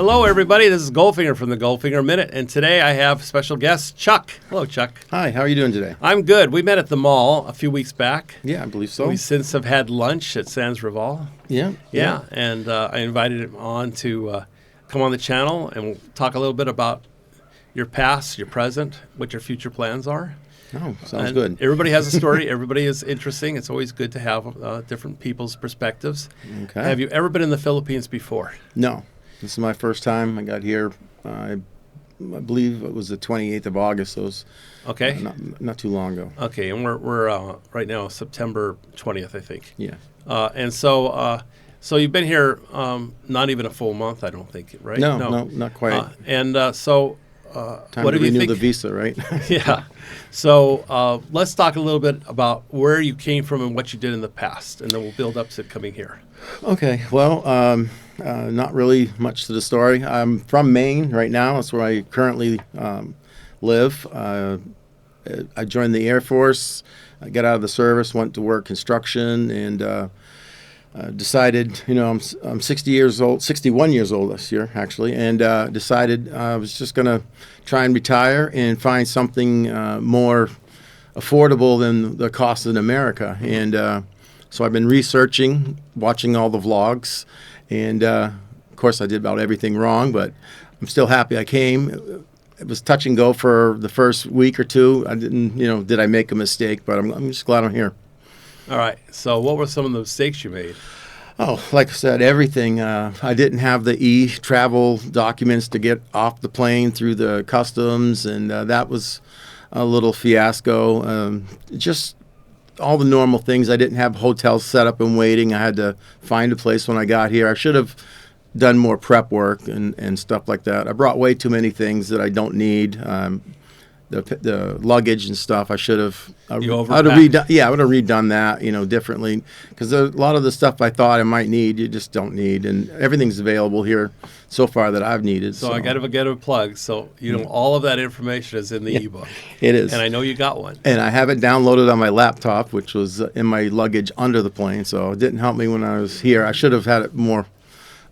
Hello, everybody. This is Goldfinger from the Goldfinger Minute, and today I have special guest Chuck. Hello, Chuck. Hi, how are you doing today? I'm good. We met at the mall a few weeks back. Yeah, I believe so. We since have had lunch at Sans Rival. Yeah. And I invited him on to come on the channel, and we'll talk a little bit about your past, your present, what your future plans are. Oh, sounds good. Everybody has a story. Everybody is interesting. It's always good to have different people's perspectives. Okay. Have you ever been in the Philippines before? No. This is my first time. I got here, I believe it was the 28th of August, so it was Okay. not too long ago. Okay, and we're right now September 20th, I think. Yeah. And so you've been here not even a full month, I don't think, right? No, not quite. Time Time what to do you renew think? the visa, right? Yeah. So let's talk a little bit about where you came from and what you did in the past, and then we'll build up to coming here. Okay, well, not really much to the story. I'm from Maine right now. That's where I currently live. I joined the Air Force. I got out of the service, went to work construction, and decided, I'm 61 years old this year, actually, and decided I was just going to try and retire and find something more affordable than the cost in America. And so I've been researching, watching all the vlogs, and of course I did about everything wrong, but I'm still happy I came. It was touch and go for the first week or two. I didn't, did I make a mistake, but I'm just glad I'm here. All right. So what were some of the mistakes you made? Oh, like I said, everything. I didn't have the e-travel documents to get off the plane through the customs, and that was a little fiasco. Just all the normal things. I didn't have hotels set up and waiting. I had to find a place when I got here. I should have done more prep work and stuff like that. I brought way too many things that I don't need. The luggage and stuff, I should have. I would have redone that, differently, because a lot of the stuff I thought I might need, you just don't need, and everything's available here so far that I've needed. So I got to get a plug. So all of that information is in the ebook. It is, and I know you got one. And I have it downloaded on my laptop, which was in my luggage under the plane, so it didn't help me when I was here. I should have had it more.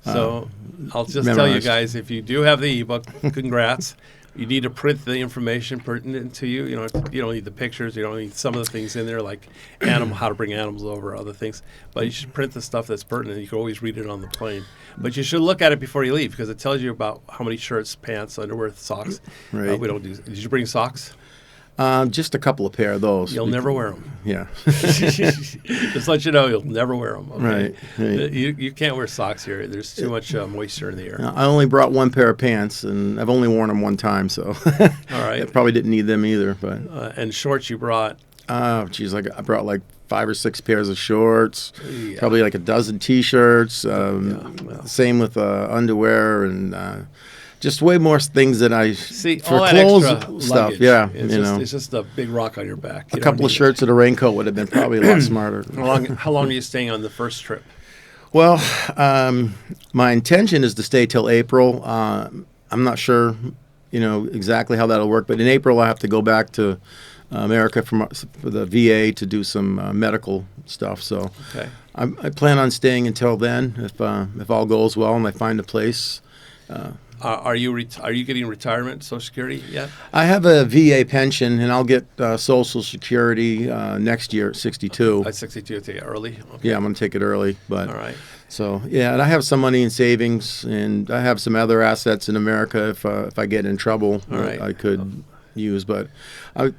So I'll just memorized. tell you guys, if you do have the ebook, congrats. You need to print the information pertinent to you. You don't need the pictures. You don't need some of the things in there, like how to bring animals over, other things. But you should print the stuff that's pertinent. You can always read it on the plane. But you should look at it before you leave, because it tells you about how many shirts, pants, underwear, socks. Right. We don't do. Did you bring socks? Just a couple of pair of those. You'll never wear them. Yeah. Just let you know, you'll never wear them. Okay? Right. You can't wear socks here. There's too much moisture in the air. I only brought one pair of pants, and I've only worn them one time, so All right. I probably didn't need them either. But and shorts you brought. I brought like 5 or 6 pairs of shorts, Yeah. probably like a dozen T-shirts. Same with underwear and. Just way more things than I see. For all that clothes extra stuff, luggage, yeah. It's just a big rock on your back. A couple of shirts and a raincoat would have been probably a lot smarter. How long are you staying on the first trip? Well, my intention is to stay till April. I'm not sure, exactly how that'll work, but in April I have to go back to America for the VA to do some medical stuff. So okay. I plan on staying until then, if all goes well and I find a place. Are you getting retirement Social Security yet? I have a VA pension, and I'll get Social Security next year at 62. At 62, take it early. Okay. Yeah, I'm going to take it early. But all right. So yeah, and I have some money in savings, and I have some other assets in America if I get in trouble. All right. I could use. But I'm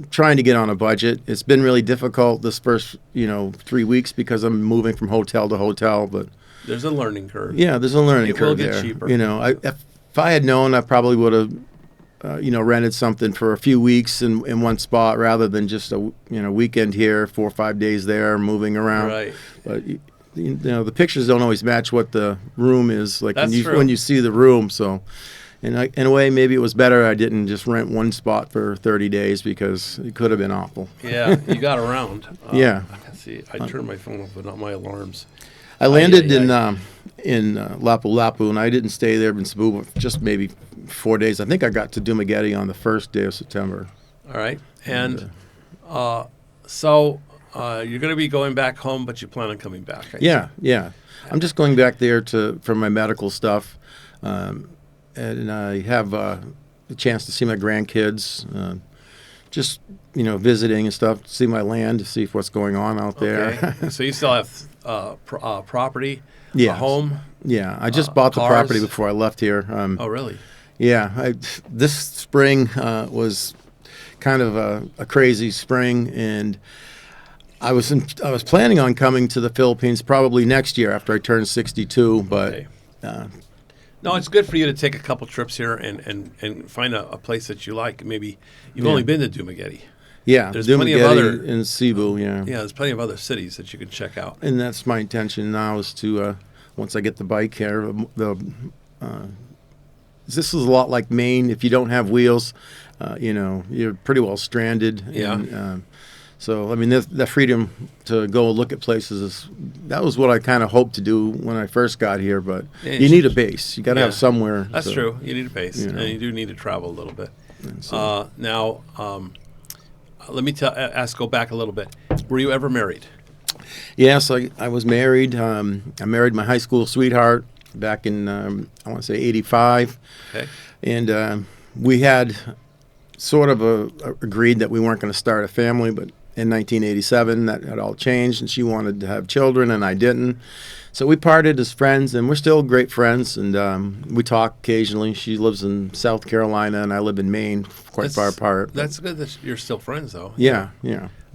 trying to get on a budget. It's been really difficult this first 3 weeks because I'm moving from hotel to hotel. But there's a learning curve. Yeah, there's a learning curve there. It will get cheaper. If I had known, I probably would have, rented something for a few weeks in one spot rather than just a weekend here, 4 or 5 days there, moving around. Right. But the pictures don't always match what the room is like That's when you see the room. So, in a way, maybe it was better I didn't just rent one spot for 30 days because it could have been awful. Yeah, you got around. Yeah. Let's see, I turned my phone off, but not my alarms. I landed in Lapu-Lapu, and I didn't stay there in Cebu just maybe 4 days. I think I got to Dumaguete on the first day of September. All right. And so you're going to be going back home, but you plan on coming back. Yeah. I'm just going back there for my medical stuff. And I have the chance to see my grandkids, just visiting and stuff, see my land, to see what's going on out there. Okay. So you still have property, Yeah. a home? Yeah, I just bought the cars? property before I left here. Oh, really? Yeah, this spring was kind of a crazy spring, and I was planning on coming to the Philippines probably next year after I turned 62, but Okay. No, it's good for you to take a couple trips here and find a place that you like. Maybe you've only been to Dumaguete. yeah, There's plenty of Dumaguete other- in Cebu, yeah. Yeah, there's plenty of other cities that you can check out. And that's my intention now is to, once I get the bike here, this is a lot like Maine. If you don't have wheels, you're pretty well stranded. Yeah. And, so, I mean, the freedom to go look at places, that was what I kind of hoped to do when I first got here. But Yeah, you need a base. You got to Yeah. have somewhere. That's true. You need a base, you know. and you do need to travel a little bit. So- Now, let me go back a little bit. Were you ever married? Yes, I was married. I married my high school sweetheart back in, I want to say, 85. Okay. And we had sort of agreed that we weren't going to start a family, but in 1987, that had all changed, and she wanted to have children, and I didn't. So we parted as friends, and we're still great friends, and we talk occasionally. She lives in South Carolina, and I live in Maine, quite far apart. That's good that you're still friends, though. Yeah.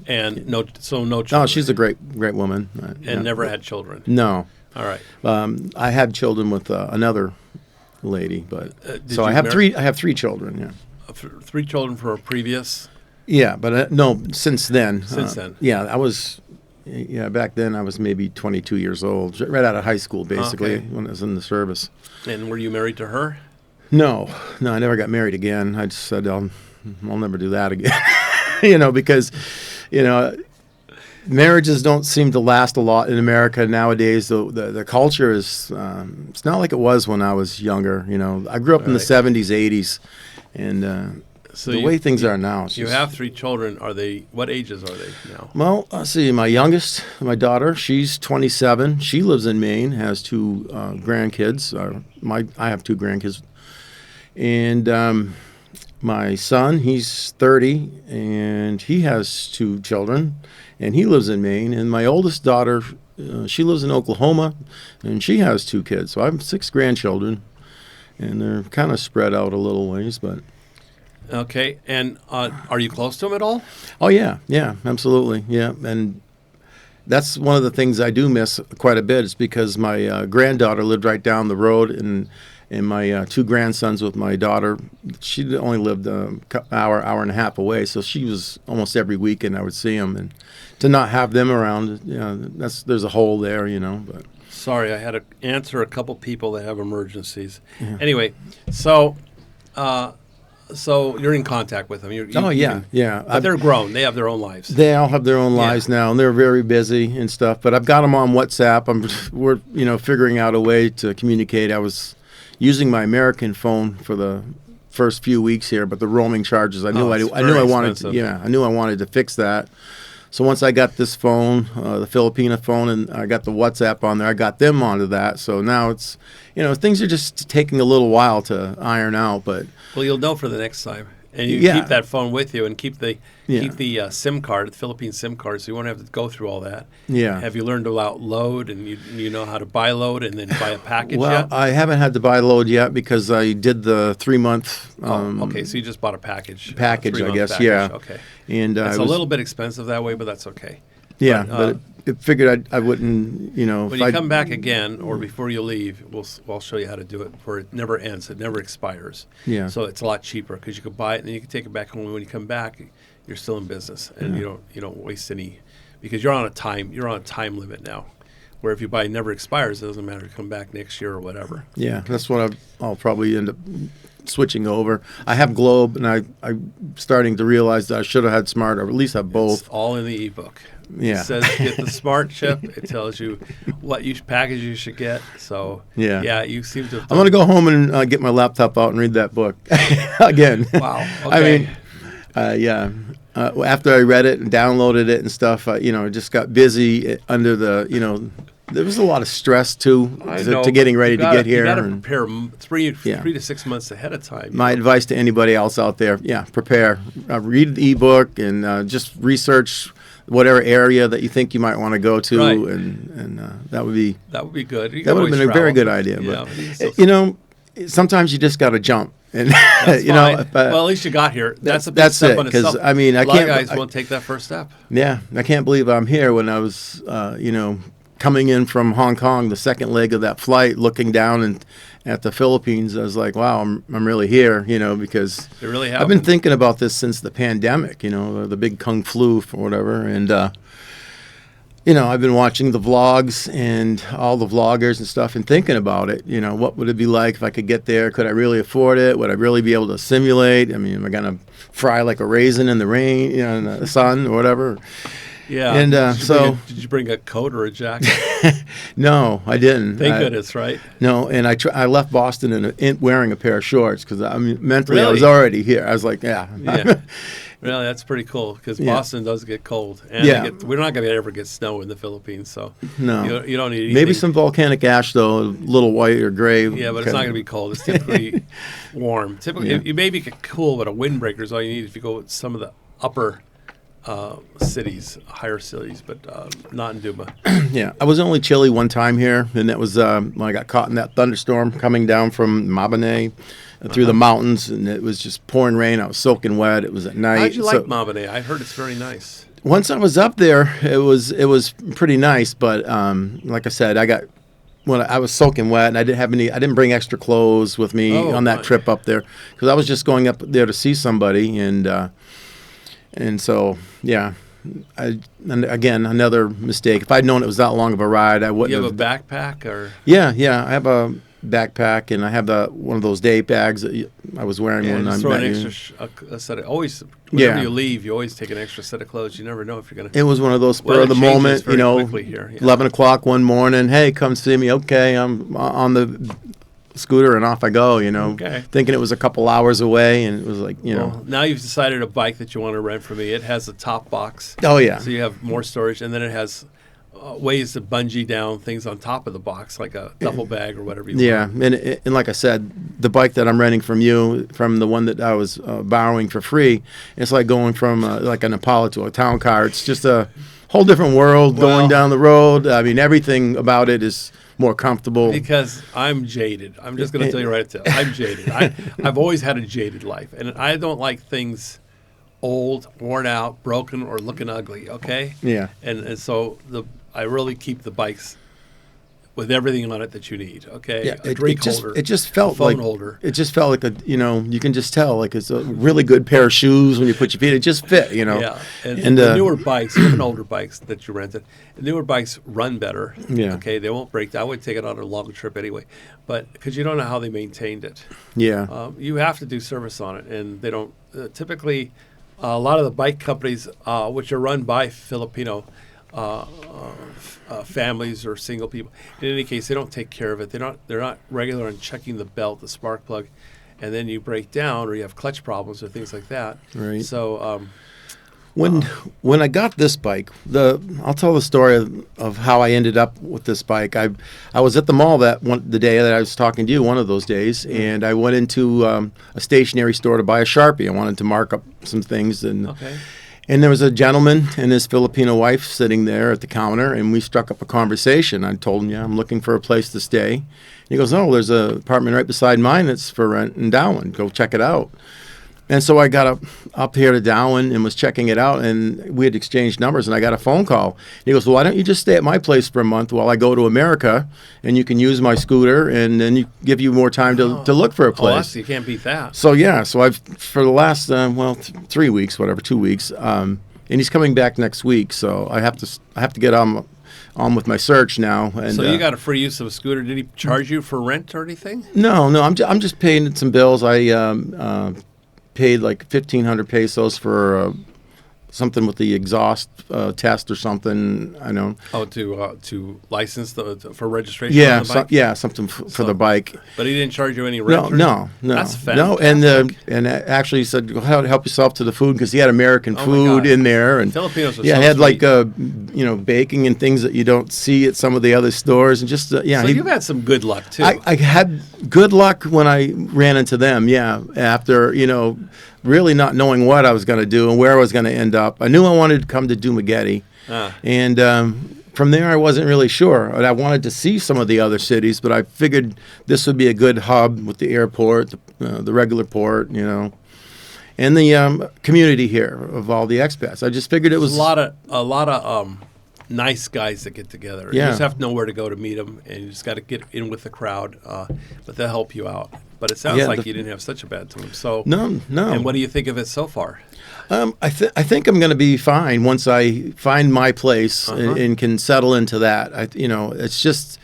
And no children. Oh, she's a great woman. And never had children. No. All right. I had children with another lady, but Did so you I have marry- three. I have 3 children. Yeah. 3 children from a previous. Yeah, but no, since then. Since then. Yeah, I was. Yeah, back then I was maybe 22 years old, right out of high school, basically, Okay. when I was in the service. And were you married to her? No, I never got married again. I just said I'll never do that again. Because, marriages don't seem to last a lot in America nowadays. The culture is, it's not like it was when I was younger. I grew up in the Right. 70s, 80s, and So the way things are now. It's You just- have 3 children. What ages are they now? Well, let's see. My youngest, my daughter, she's 27. She lives in Maine, has 2 grandkids. I have 2 grandkids. And my son, he's 30, and he has 2 children, and he lives in Maine. And my oldest daughter, she lives in Oklahoma, and she has 2 kids. So I have 6 grandchildren, and they're kind of spread out a little ways, but... Okay. And are you close to them at all? Oh, yeah, absolutely, yeah. And that's one of the things I do miss quite a bit is because my granddaughter lived right down the road, and my 2 grandsons with my daughter, she only lived an hour and a half away, so she was almost every weekend I would see them. And to not have them around, there's a hole there, but... Sorry, I had to answer a couple people that have emergencies. Yeah. Anyway, so you're in contact with them. Yeah. But they're grown. They have their own lives. They all have their own Yeah. lives now, and they're very busy and stuff. But I've got them on WhatsApp. We're figuring out a way to communicate. I was using my American phone for the first few weeks here, but the roaming charges. I knew I wanted to fix that. So once I got this phone, the Filipina phone, and I got the WhatsApp on there, I got them onto that. So now it's, things are just taking a little while to iron out. But Well, you'll know for the next time. And you Yeah. keep that phone with you and keep the Yeah. SIM card, the Philippine SIM card, so you won't have to go through all that. yeah. Have you learned about load, and you know how to buy load and then buy a package Well, yet? I haven't had to buy load yet because I did the 3-month. Okay, so you just bought a package. a Package, I 3-month guess, package. yeah. Okay. And It's I a was- little bit expensive that way, but that's okay. Yeah, but, but it figured I wouldn't, When if you I come back again, or before you leave, I'll show you how to do it. For it never ends, it never expires. Yeah. So it's a lot cheaper because you could buy it and then you can take it back home. When you come back, you're still in business, and you don't waste any, because you're on a time limit now. Where if you buy never expires, it doesn't matter. You come back next year or whatever. Yeah, that's what I'll probably end up switching over. I have Globe, and I'm starting to realize that I should have had Smart, or at least have both. It's all in the ebook. Yeah. It says get the smart chip. It tells you what package you should get. So Yeah. you seem to. I'm going to go home and get my laptop out and read that book again. Wow. I Okay. mean, yeah. After I read it and downloaded it and stuff, I just got busy under the, there was a lot of stress too I know, to getting ready to get here. You got to and prepare three Yeah. to 6 months ahead of time. my advice to anybody else out there: prepare, read the ebook, and just research whatever area that you think you might want to go to, Right. and that would be That would be good. that would have been a very good idea. Yeah, But sometimes you just got to jump, and that's know. fine. If, Well, at least you got here. That's a big that's step it, on 'cause, itself. I mean, I a lot can't- of guys I- won't take that first step. I can't believe I'm here when I was, coming in from Hong Kong, the second leg of that flight, looking down at the Philippines. I was like, wow, I'm really here, because It really I've happened. been thinking about this since the pandemic, the big Kung flu or whatever. And, I've been watching the vlogs and all the vloggers and stuff and thinking about it. What would it be like if I could get there? Could I really afford it? Would I really be able to simulate? I mean, am I going to fry like a raisin in the rain, in the sun or whatever? Yeah. And did you bring a coat or a jacket? No, I didn't. Thank goodness, right? No, and I left Boston wearing a pair of shorts because mentally I was Really? already here. I was like, Yeah. Really, that's pretty cool because Yeah. Boston does get cold, and Yeah. we're not going to ever get snow in the Philippines, so No. you don't need anything. Maybe some volcanic ash though, a little white or gray. Yeah, but it's not going to be cold. It's typically warm. Typically, Yeah. you maybe get cool, but a windbreaker is all you need if you go with some of the upper cities, higher cities, but not in Duma. Yeah, I was only chilly one time here, and that was when I got caught in that thunderstorm coming down from Mabane through the mountains, and it was just pouring rain. I was soaking wet. It was at night. How'd you like Mabane? I heard it's very nice. Once I was up there, it was pretty nice, but like I said, I was soaking wet, and I didn't bring extra clothes with me on that trip up there because I was just going up there to see somebody, and so and again, another mistake. If I'd known it was that long of a ride, I wouldn't. You have a backpack or? Yeah, I have a backpack, and I have one of those day bags that I was wearing when just I'm throw not an using. extra a set of always. Whenever Yeah. you leave, you always take an extra set of clothes. You never know if you're gonna. It was one of those spur Well, of the it changes moment, very quickly here, yeah. 11 o'clock one morning. Hey, come see me. Okay, I'm on the scooter, and off I go. Okay. Thinking it was a couple hours away, and it was like, Well, now you've decided a bike that you want to rent from me. It has a top box. Oh yeah, So you have more storage, and then it has ways to bungee down things on top of the box, like a duffel bag or whatever you yeah. want. And like I said, the bike that I'm renting from you, from the one that I was borrowing for free, it's like going from like an Impala to a town car. It's just a whole different world Well- going down the road. I mean, everything about it is more comfortable. Because I'm jaded. I'm just going to tell you right now. I'm jaded. I've always had a jaded life, and I don't like things old, worn out, broken, or looking ugly. Okay. Yeah. And so I really keep the bikes with everything on it that you need. Okay. Yeah, A drink holder. it just felt a phone like holder. It just felt like you can just tell like it's a really good pair of shoes when you put your feet. It just fit, Yeah, and And, the newer bikes, even older bikes that you rented, the newer bikes run better. Yeah. Okay, they won't break down. I would take it on a long trip anyway, but because you don't know how they maintained it. Yeah. You have to do service on it, and they don't typically. A lot of the bike companies, which are run by Filipino families or single people, in any case, they don't take care of it. They're not regular on checking the belt, the spark plug, and then you break down or you have clutch problems or things like that. Right. So. When I got this bike, I'll tell the story of how I ended up with this bike. I was at the mall the day that I was talking to you, one of those days, and I went into a stationery store to buy a Sharpie. I wanted to mark up some things, and there was a gentleman and his Filipino wife sitting there at the counter, and we struck up a conversation. I told him, "Yeah, I'm looking for a place to stay." And he goes, "Oh, there's an apartment right beside mine that's for rent in Darwin. Go check it out." And so I got up here to Darwin and was checking it out, and we had exchanged numbers, and I got a phone call. And he goes, "Well, why don't you just stay at my place for a month while I go to America, and you can use my scooter, and then you give you more time to look for a place." You can't beat that. So I've for the last 3 weeks, 2 weeks, and he's coming back next week. So I have to get on with my search now. And So you got a free use of a scooter. Did he charge you for rent or anything? No, I'm just paying some bills. I paid like 1,500 pesos for something with the exhaust test or something. I know. Oh, to license for registration. Yeah, on the bike? something for the bike. But he didn't charge you any rent? No. That's no. fantastic. And actually he said, help yourself to the food because he had American Oh my food God. in there, and Filipinos are yeah, so he had sweet. like baking and things that you don't see at some of the other stores, and just So you've had some good luck too. I had good luck when I ran into them. Yeah, after really not knowing what I was going to do and where I was going to end up. I knew I wanted to come to Dumaguete, and from there I wasn't really sure. And I wanted to see some of the other cities, but I figured this would be a good hub with the airport, the regular port, and the community here of all the expats. I just figured it was a lot of nice guys that get together. Yeah. You just have to know where to go to meet them, and you just got to get in with the crowd. But they'll help you out. But it sounds like you didn't have such a bad time. So No. And what do you think of it so far? I think I'm going to be fine once I find my place and can settle into that. It's just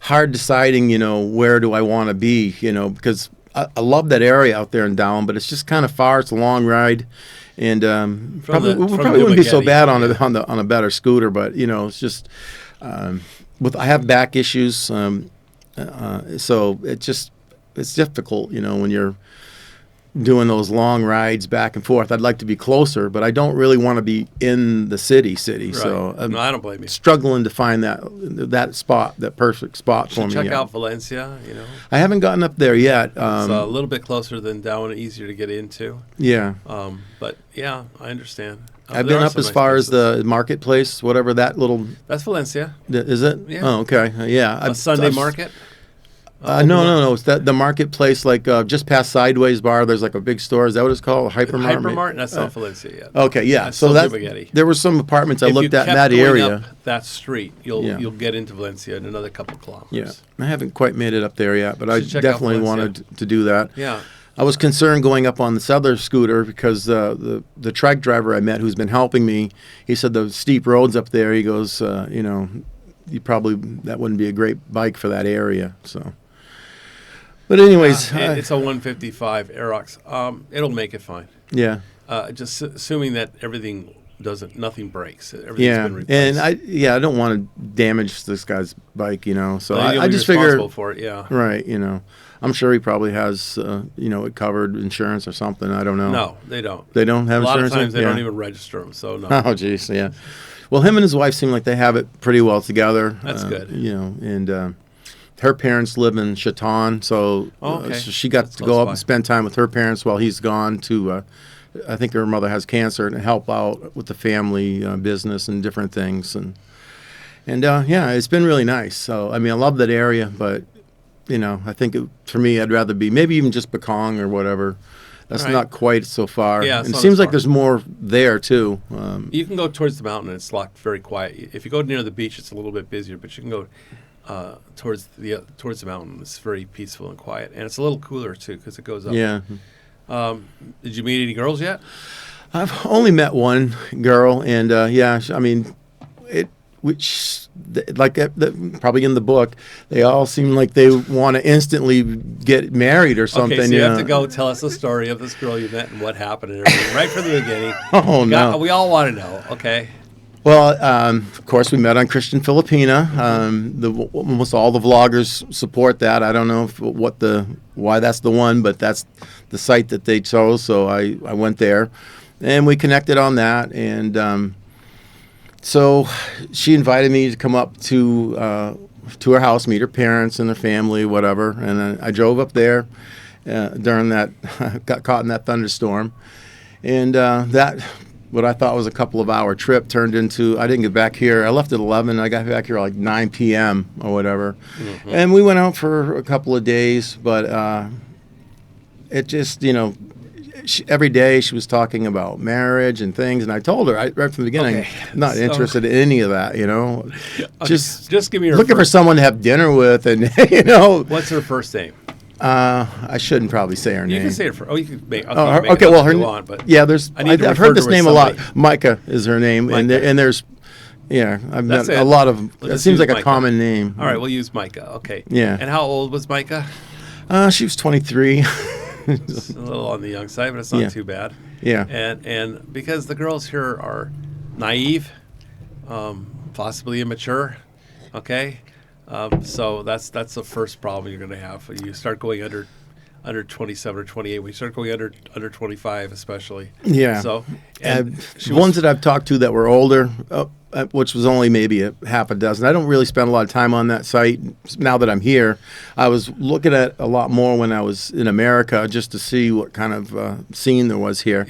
hard deciding, where do I want to be, because I love that area out there in Down, but it's just kind of far. It's a long ride, and probably wouldn't be so bad on a better scooter. But it's just I have back issues, so it's difficult, when you're doing those long rides back and forth. I'd like to be closer, but I don't really want to be in the city. Right. So No, I don't blame you. struggling to find that spot, that perfect spot for me. Check yet. out Valencia. I haven't gotten up there yet. It's a little bit closer than Down, easier to get into. Yeah. But yeah, I understand. I've There been are up some as nice far as places. the marketplace, whatever that little That's Valencia. is it? Yeah. Oh, okay. Yeah. A Sunday market. No. It's the marketplace, like just past Sideways Bar. There's like a big store. Is that what it's called? Hypermart. Hypermart. That's not Valencia yet. Okay, yeah. That's So still that Dumaguete. there were some apartments I If looked you at in kept that going area. up that street, you'll Yeah. get into Valencia in another couple kilometers. Yeah, I haven't quite made it up there yet, but I should check out definitely Valencia. wanted to do that. Yeah. I was concerned going up on this other scooter because the trike driver I met, who's been helping me, he said the steep roads up there. He goes, that wouldn't be a great bike for that area. So, but anyways, It's a 155 Aerox. It'll make it fine. yeah. Just assuming that nothing breaks. Everything's been replaced. And I don't want to damage this guy's bike, So Well, you'll I be just figure, responsible for it. Yeah. right, I'm sure he probably has, it covered insurance or something. I don't know. No, they don't. They don't have A lot insurance? of times they Yeah. don't even register them. So no. Oh, geez, yeah. Well, him and his wife seem like they have it pretty well together. That's good. And her parents live in Chaton, so, Okay. so she got That's to close go up by. and spend time with her parents while he's gone to, I think her mother has cancer, and help out with the family business and different things. And it's been really nice. So, I love that area, but, I think for me, I'd rather be maybe even just Bekong or whatever. That's Right. not quite so far. Yeah, it's and it not seems as like far. there's more there, too. You can go towards the mountain, and it's locked very quiet. If you go near the beach, it's a little bit busier, but you can go towards the mountain. It's very peaceful and quiet, and it's a little cooler too because it goes up. Yeah. Did you meet any girls yet? I've only met one girl, and probably in the book, they all seem like they want to instantly get married or something. Okay, so you have to go tell us the story of this girl you met and what happened and everything right from the beginning. Oh, no. We all want to know. Okay. Well, of course, we met on Christian Filipina. Almost all the vloggers support that. I don't know why that's the one, but that's the site that they chose. So I went there, and we connected on that. And so she invited me to come up to her house, meet her parents and their family, whatever. And I drove up there during that, got caught in that thunderstorm, and that. What I thought was a couple of hour trip turned into, I didn't get back here. I left at 11. I got back here like 9 p.m. or whatever. Mm-hmm. And we went out for a couple of days, but it just, every day she was talking about marriage and things. And I told her right from the beginning, I'm not interested in any of that, Okay, Just give me her looking for someone to have dinner with and, What's her first name? I shouldn't probably say her name. You can say it for. Oh, you can make. Okay, well, I've heard this name a lot. Micah is her name, Micah. and there's, I've met it. a lot of. It seems like Micah. a common name. All right, we'll use Micah. Okay. Yeah. And how old was Micah? She was 23. It's a little on the young side, but it's not Yeah. too bad. Yeah. And because the girls here are naive, possibly immature, okay, so that's the first problem you're going to have. You start going under 27 or 28. We start going under 25, especially. Yeah. So, The and ones that I've talked to that were older, which was only maybe a half a dozen. I don't really spend a lot of time on that site now that I'm here. I was looking at a lot more when I was in America just to see what kind of scene there was here.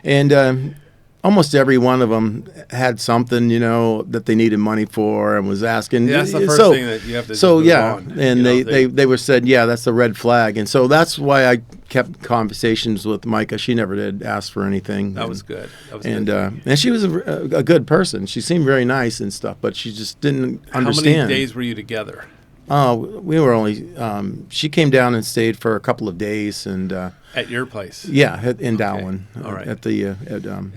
And almost every one of them had something, that they needed money for and was asking. Yeah, that's the first thing that you have to So move yeah, on. and they were said, yeah, that's a red flag. And so that's why I kept conversations with Micah. She never did ask for anything. That was good. That was And good. and she was a good person. She seemed very nice and stuff, but she just didn't understand. How many days were you together? Oh, we were only. She came down and stayed for a couple of days, and At your place? yeah, in Darwin, All right. at the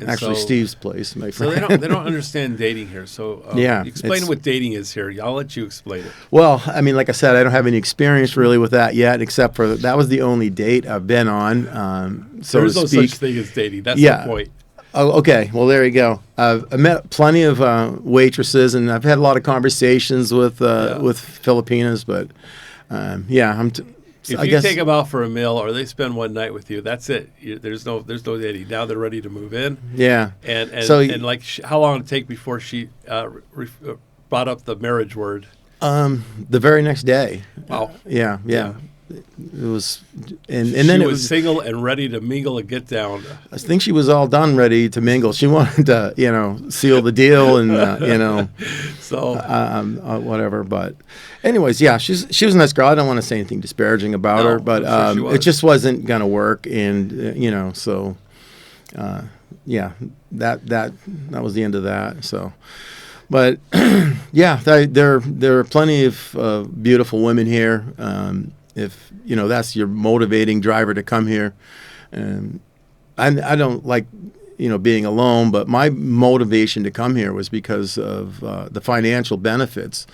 actually so- Steve's place. My So friend. they don't understand dating here. So Yeah, explain it's- what dating is here. I'll let you explain it. Well, I mean, like I said, I don't have any experience really with that yet, except for that was the only date I've been on, so There's to no speak. such thing as dating. That's Yeah. the point. Oh, okay. Well, there you go. I've met plenty of waitresses, and I've had a lot of conversations with Filipinas. But yeah, If I you guess take them out for a meal or they spend one night with you, that's it. There's no dating. Now they're ready to move in. yeah. And So- like how long did it take before she brought up the marriage word? The very next day. Wow. Yeah. It was, and She then it was was. single and ready to mingle and get down. I think she was all done, ready to mingle. She wanted to, seal the deal, and So whatever. But, anyways, yeah, she was a nice girl. I don't want to say anything disparaging about No, her, but I'm sure she it was. just wasn't gonna work, and so, yeah, that was the end of that. So, but yeah, there are plenty of beautiful women here. If that's your motivating driver to come here, and I don't like being alone, but my motivation to come here was because of the financial benefits.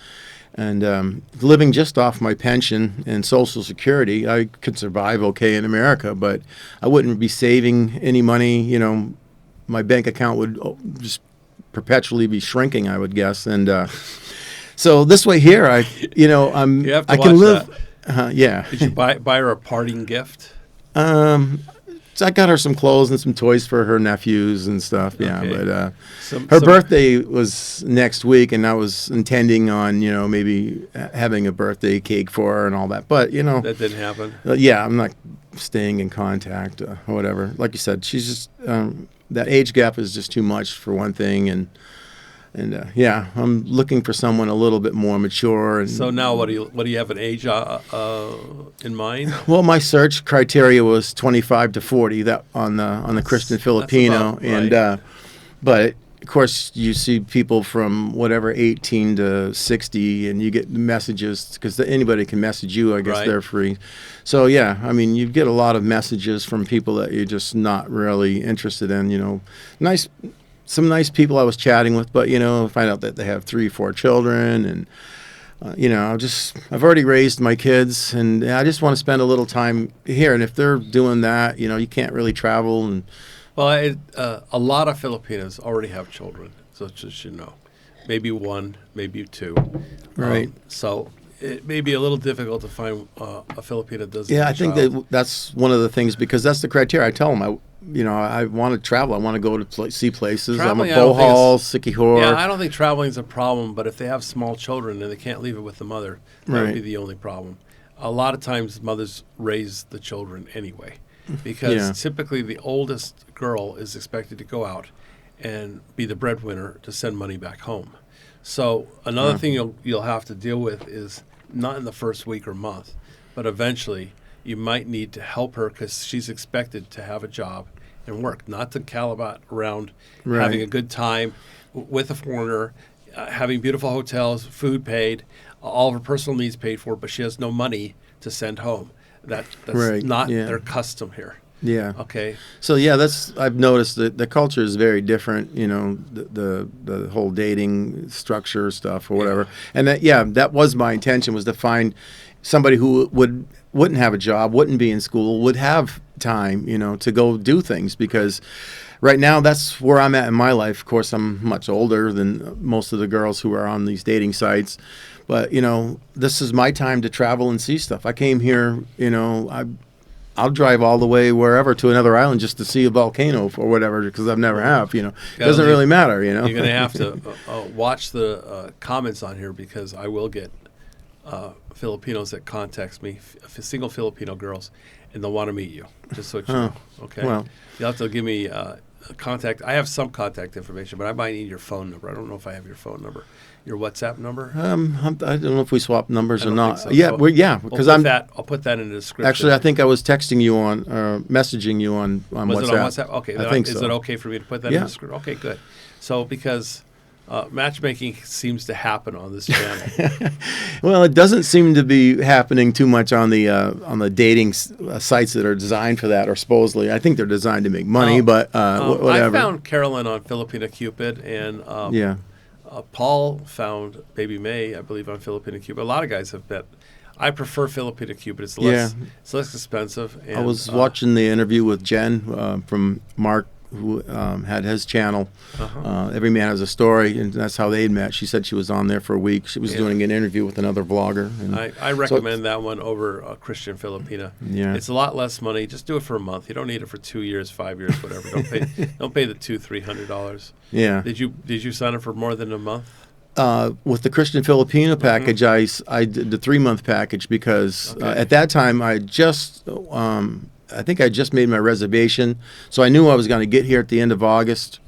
And living just off my pension and Social Security, I could survive okay in America, but I wouldn't be saving any money. My bank account would just perpetually be shrinking, I would guess. And so this way here, I You have to I can watch live. that. Yeah. Did you buy her a parting gift? So I got her some clothes and some toys for her nephews and stuff. Yeah, Okay. but Some birthday was next week, and I was intending on maybe having a birthday cake for her and all that. But that didn't happen. yeah, I'm not staying in contact or whatever. Like you said, she's just that age gap is just too much for one thing, and yeah, I'm looking for someone a little bit more mature. And So now, what do you have an age in mind? well, my search criteria was 25 to 40 that on the Christian Filipino, about and right. but of course you see people from whatever 18 to 60, and you get messages because anybody can message you. I guess Right. they're free. So yeah, I mean you get a lot of messages from people that you're just not really interested in. Some nice people I was chatting with, but find out that they have 3, 4 children, and I've already raised my kids, and I just want to spend a little time here. And if they're doing that, you can't really travel. And Well, a lot of Filipinos already have children, so just maybe 1, maybe 2. Right. So it may be a little difficult to find a Filipino that doesn't. yeah, have I a think child. that's one of the things, because that's the criteria. I tell them I want to travel. I want to go to see places. Traveling, I I'm a don't think Bohol, Sikihor. Yeah, I don't think traveling is a problem, but if they have small children and they can't leave it with the mother, that would Right. be the only problem. A lot of times, mothers raise the children anyway, because Yeah. typically the oldest girl is expected to go out and be the breadwinner to send money back home. So another thing you'll have to deal with is not in the first week or month, but eventually you might need to help her because she's expected to have a job and work, not to calibat around Right. having a good time with a foreigner, having beautiful hotels, food paid, all of her personal needs paid for, but she has no money to send home. That's Right, not yeah. their custom here. Yeah. Okay. So yeah, I've noticed that the culture is very different. The whole dating structure stuff or whatever. And that was my intention, was to find somebody who wouldn't have a job, wouldn't be in school, would have time, to go do things, because right now that's where I'm at in my life. Of course, I'm much older than most of the girls who are on these dating sites, but this is my time to travel and see stuff. I came here, I'll drive all the way wherever to another island just to see a volcano or whatever, because I've never have. It doesn't really matter. You're going to have to watch the comments on here, because I will get Filipinos that contact me, single Filipino girls, and they'll want to meet you. Just so you know. Okay. Well, you'll have to give me contact. I have some contact information, but I might need your phone number. I don't know if I have your phone number. Your WhatsApp number? I don't know if we swap numbers or not. So. Yeah, because I'll put that in the description. Actually, I think I was texting you messaging you on WhatsApp. Was it on WhatsApp? Okay, I think is it okay for me to put that in the description? Okay, good. So because matchmaking seems to happen on this channel. Well, it doesn't seem to be happening too much on the dating sites that are designed for that, or supposedly. I think they're designed to make money, but whatever. I found Carolyn on Filipino Cupid, and Paul found Baby May, I believe, on Filipino Cupid. A lot of guys have bet. I prefer Filipino Cupid. It's less expensive. And, I was watching the interview with Jen from Mark, who had his channel. Every Man Has a Story, and that's how they met. She said she was on there for a week. She was doing an interview with another vlogger. And I recommend that one over Christian Filipina. Yeah, it's a lot less money. Just do it for a month. You don't need it for 2 years, 5 years, whatever. Don't pay the $200-300. Yeah. Did you sign up for more than a month? With the Christian Filipino package, I did the 3-month package, because at that time I think I just made my reservation, so I knew I was going to get here at the end of August,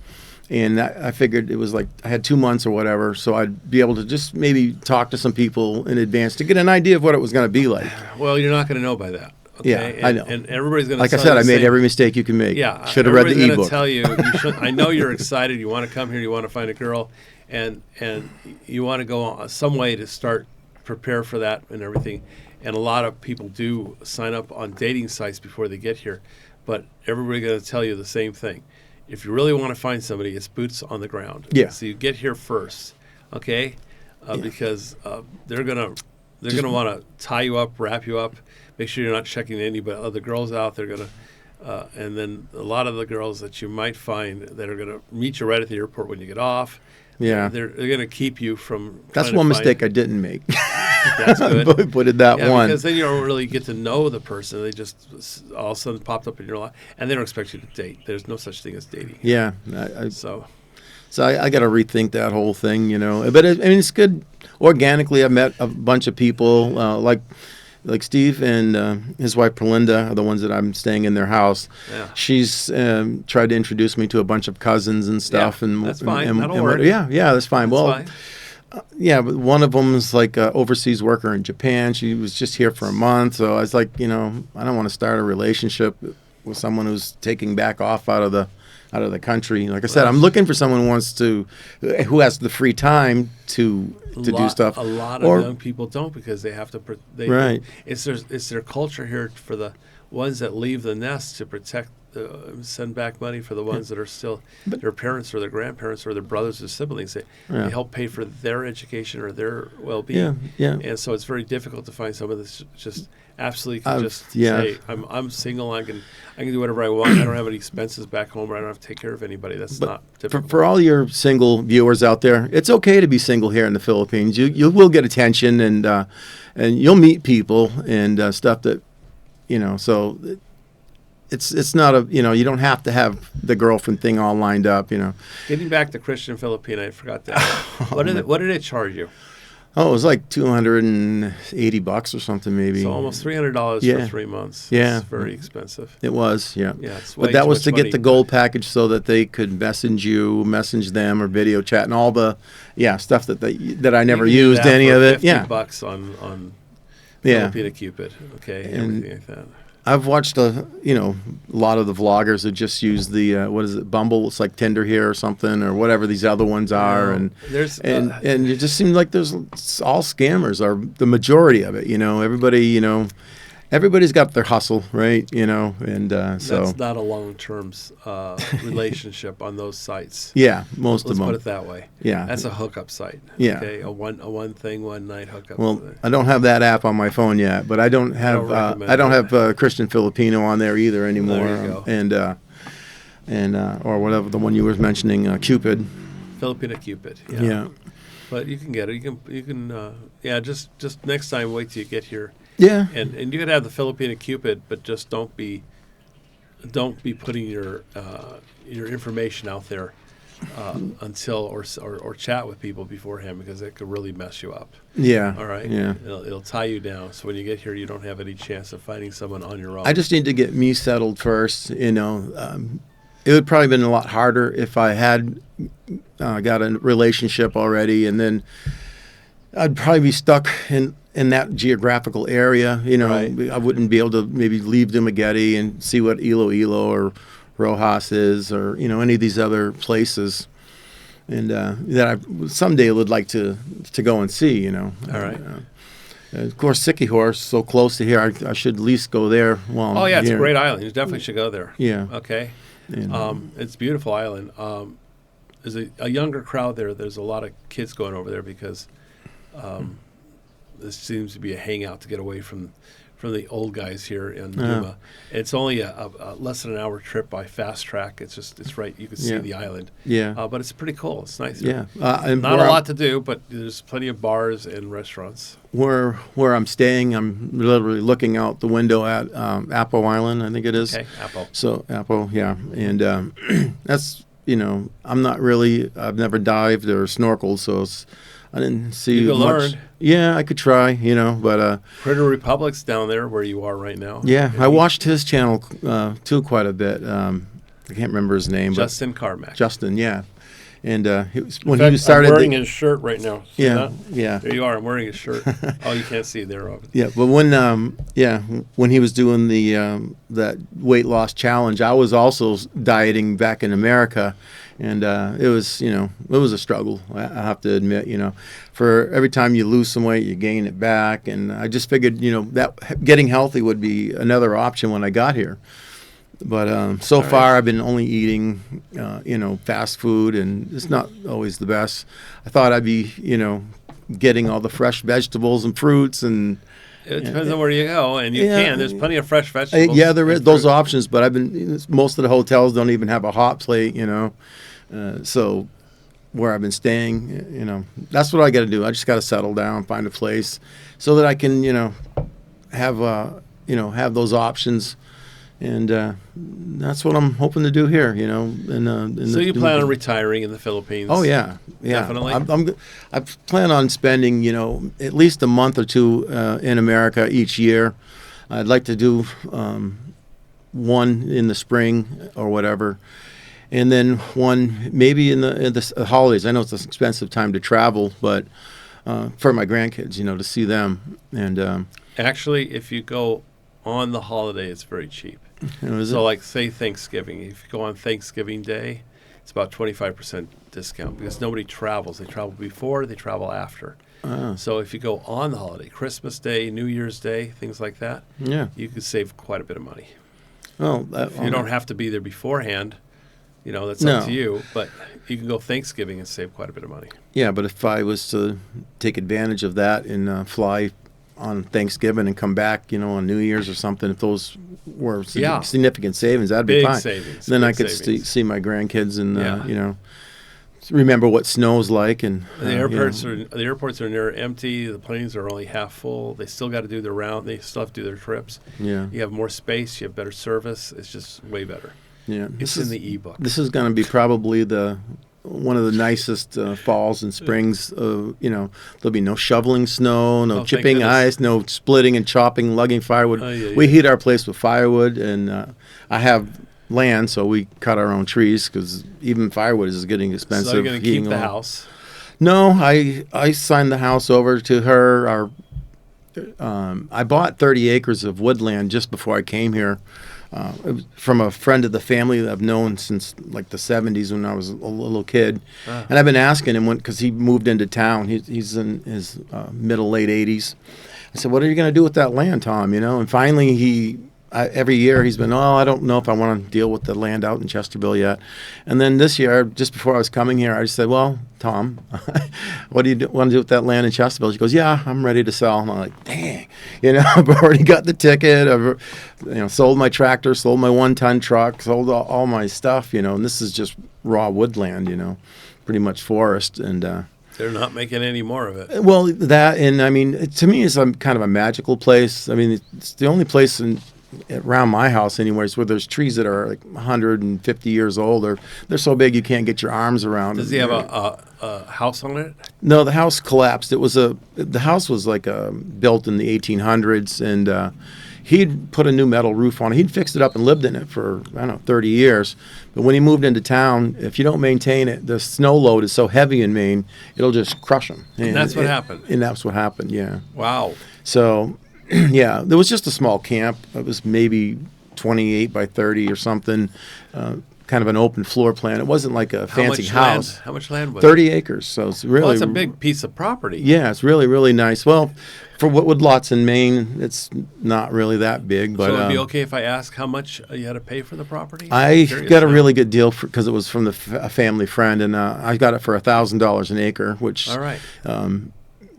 and I figured it was like I had 2 months or whatever, so I'd be able to just maybe talk to some people in advance to get an idea of what it was going to be like. Well, you're not going to know by that. Okay? Yeah, I know. And everybody's going to like I said, I made every mistake you can make. Yeah, should have read the ebook. Tell you, I know you're excited. You want to come here. You want to find a girl, and you want to go on some way to start prepare for that and everything. And a lot of people do sign up on dating sites before they get here, but everybody's going to tell you the same thing. If you really want to find somebody, it's boots on the ground. Yeah. So you get here first, okay? Because they're gonna want to tie you up, wrap you up, make sure you're not checking any but other girls out. They're gonna, and then a lot of the girls that you might find that are gonna meet you right at the airport when you get off. Yeah, they're going to keep you from. That's one mistake I didn't make. That's good. Put it that one. Because then you don't really get to know the person. They just all of a sudden popped up in your life, and they don't expect you to date. There's no such thing as dating. Yeah. So I got to rethink that whole thing, But it's good. Organically, I've met a bunch of people like Steve and his wife Perlinda are the ones that I'm staying in their house. Yeah. She's tried to introduce me to a bunch of cousins and stuff. Yeah, and that's fine. And, that'll work. Yeah, that's fine. That's fine. Yeah, but one of them is like an overseas worker in Japan. She was just here for a month. So I was like, I don't want to start a relationship with someone who's taking back off out of the country. Like I said, I'm looking for someone who has the free time to do stuff. A lot of young people don't, because they have to. Right. It's their culture here for the ones that leave the nest to protect, send back money for the ones that are still their parents or their grandparents or their brothers or siblings. They help pay for their education or their well-being. Yeah. And so it's very difficult to find someone that's just absolutely can say, I'm single. I can do whatever I want. I don't have any expenses back home, or I don't have to take care of anybody. That's not difficult. For all your single viewers out there, it's okay to be single here in the Philippines. You will get attention, and you'll meet people and stuff that So it's not you don't have to have the girlfriend thing all lined up. Getting back to Christian Filipina, I forgot that. What did it charge you? Oh, it was like $280 or something, maybe. So almost $300 for 3 months. Yeah, it's very expensive. It was, yeah. It's but that was to get the gold package so that they could message them, or video chat, and all the stuff that I never used any of it. $50 on Filipina Cupid, okay, and everything like that. I've watched a lot of the vloggers that just use the what is it, Bumble? It's like Tinder here or something, or whatever these other ones are, and it just seems like it's all scammers, or the majority of it. Everybody everybody's got their hustle, right? And so That's not a long-term relationship on those sites. yeah, most Let's of them. put it that way. Yeah. That's a hookup site. Yeah. Okay, a one thing, one night hookup. Well, I don't have that app on my phone yet, but I don't have recommend I don't it. have Christian Filipino on there either anymore. There you go. And or whatever the one you were mentioning, Cupid. Filipino Cupid. Yeah. But you can get it. You can. Yeah. Just next time, wait till you get here. Yeah. And you could have the Filipino Cupid, but just don't be putting your information out there until or chat with people beforehand, because it could really mess you up. Yeah. All right. Yeah. It'll tie you down. So when you get here, you don't have any chance of finding someone on your own. I just need to get me settled first. It would probably been a lot harder if I had got a relationship already, and then I'd probably be stuck in that geographical area. Right. I wouldn't be able to maybe leave Dumaguete and see what Iloilo or Rojas is, or any of these other places, and that I someday would like to go and see. All right. Of course, Siquijor is so close to here. I should at least go there while I'm It's a here. great island. You definitely should go there. Yeah. Okay. And, It's a beautiful island. There's a younger crowd there. There's a lot of kids going over there because this seems to be a hangout to get away from the old guys here in Yuma. It's only a less than an hour trip by fast track. It's right. You can see the island. Yeah. But it's pretty cool. It's nice. Yeah. Not a lot to do, but there's plenty of bars and restaurants. Where I'm staying, I'm literally looking out the window at Apo Island, I think it is. Okay, Apple. So Apo, yeah, and that's I'm not really. I've never dived or snorkeled, so I didn't see You could much. learn. Yeah, I could try, but Critter Republic's down there where you are right now. yeah, I watched his channel too quite a bit. I can't remember his name, Justin Carmack. but Justin, yeah, and he was, when In fact, he started. I'm wearing his shirt right now. See yeah, that? yeah. There you are. I'm wearing his shirt. Oh, you can't see it there. Yeah, but when he was doing the that weight loss challenge, I was also dieting back in America, and it was a struggle. I have to admit, for every time you lose some weight, you gain it back, and I just figured that getting healthy would be another option when I got here. But so far, I've been only eating fast food, and it's not always the best. I thought I'd be getting all the fresh vegetables and fruits and. It depends on where you go, and you can. There's plenty of fresh vegetables. There is and those fruit. options, but most of the hotels don't even have a hot plate, so where I've been staying, that's what I got to do. I just got to settle down, find a place, so that I can, have those options, and that's what I'm hoping to do here, So you plan on retiring in the Philippines? Oh yeah, Definitely. I plan on spending at least a month or two in America each year. I'd like to do one in the spring or whatever, and then one maybe in the holidays. I know it's an expensive time to travel, but for my grandkids, to see them. And actually, if you go on the holiday, it's very cheap. So like say Thanksgiving, if you go on Thanksgiving Day, it's about 25% discount because nobody travels. They travel before, they travel after. So if you go on the holiday, Christmas Day, New Year's Day, things like that, you could save quite a bit of money. Well, you don't have to be there beforehand. That's up to you. But you can go Thanksgiving and save quite a bit of money. Yeah, but if I was to take advantage of that and fly on Thanksgiving and come back, on New Year's or something, if those were significant savings, that'd be Big fine. savings. Then big I could savings. see my grandkids and remember what snow's like. And the airports are near empty. The planes are only half full. They still got to do their round. They still have to do their trips. Yeah, you have more space. You have better service. It's just way better. Yeah, it's in the ebook. This is going to be probably one of the nicest falls and springs. There'll be no shoveling snow, no chipping ice, no splitting and chopping, lugging firewood. We heat our place with firewood, and I have land, so we cut our own trees because even firewood is getting expensive. So you're going to keep the house? No, I signed the house over to her. I bought 30 acres of woodland just before I came here. It was from a friend of the family that I've known since like the 70s when I was a little kid. And I've been asking him because he moved into town. He's in his middle, late 80s. I said, what are you going to do with that land, Tom? And finally every year he's been, I don't know if I want to deal with the land out in Chesterville yet. And then this year, just before I was coming here, I just said, well, Tom, what do you want to do with that land in Chesterville? He goes, yeah, I'm ready to sell. And I'm like, dang, I've already got the ticket. I've sold my tractor, sold my 1-ton truck, sold all my stuff, and this is just raw woodland, pretty much forest. And they're not making any more of it. well, that, and I mean, to me, it's kind of a magical place. I mean, it's the only place around my house anyways where there's trees that are like 150 years old, or they're so big you can't get your arms around. Does he have a house on it? No, the house collapsed. The house was like built in the 1800s, and he'd put a new metal roof on it. He'd fixed it up and lived in it for 30 years. But when he moved into town, if you don't maintain it, the snow load is so heavy in Maine, it'll just crush him. And that's what happened. And that's what happened. Yeah. Wow. So yeah, there was just a small camp. It was maybe 28 by 30 or something, kind of an open floor plan. It wasn't like a fancy house. How much land was 30 acres, so it's really... Well, that's a big piece of property. Yeah, it's really, really nice. Well, for wood lots in Maine, it's not really that big. But so it'd be okay if I ask how much you had to pay for the property? I got a really good deal because it was from a family friend, and I got it for $1,000 an acre, which... All right.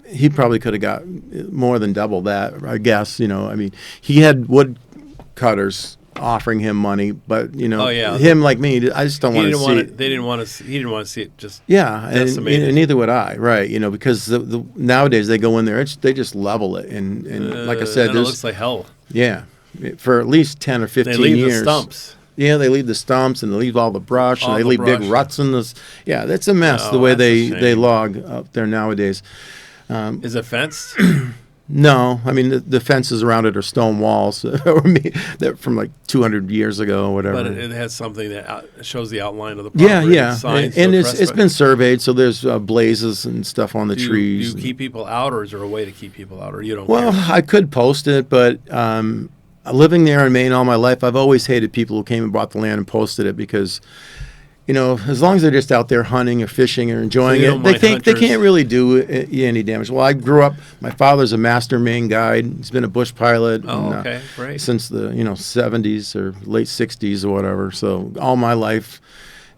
He probably could have got more than double that, I guess. I mean, he had wood cutters offering him money, but him like me, I just don't want to see it. They didn't want to. He didn't want to see it just. Yeah, and neither would I, right? Because nowadays they go in there, they just level it, and like I said, it looks like hell. Yeah, for at least 10 or 15 they leave years. The stumps. Yeah, they leave the stumps and they leave all the brush, and they leave big ruts in this. Yeah, that's a mess the way they log up there nowadays. Is it fenced? No, I mean the fences around it are stone walls. They're from like 200 years ago or whatever. But it has something that shows the outline of the property. Yeah. And it's been surveyed, so there's blazes and stuff on the trees. Do you keep people out, or is there a way to keep people out, or you don't? Well, care? I could post it, but living there in Maine all my life, I've always hated people who came and bought the land and posted it because. As long as they're just out there hunting or fishing or enjoying it, they can't really do you any damage. Well, I grew up. My father's a master Maine guide. He's been a bush pilot great. Since the 70s or late 60s or whatever. So all my life,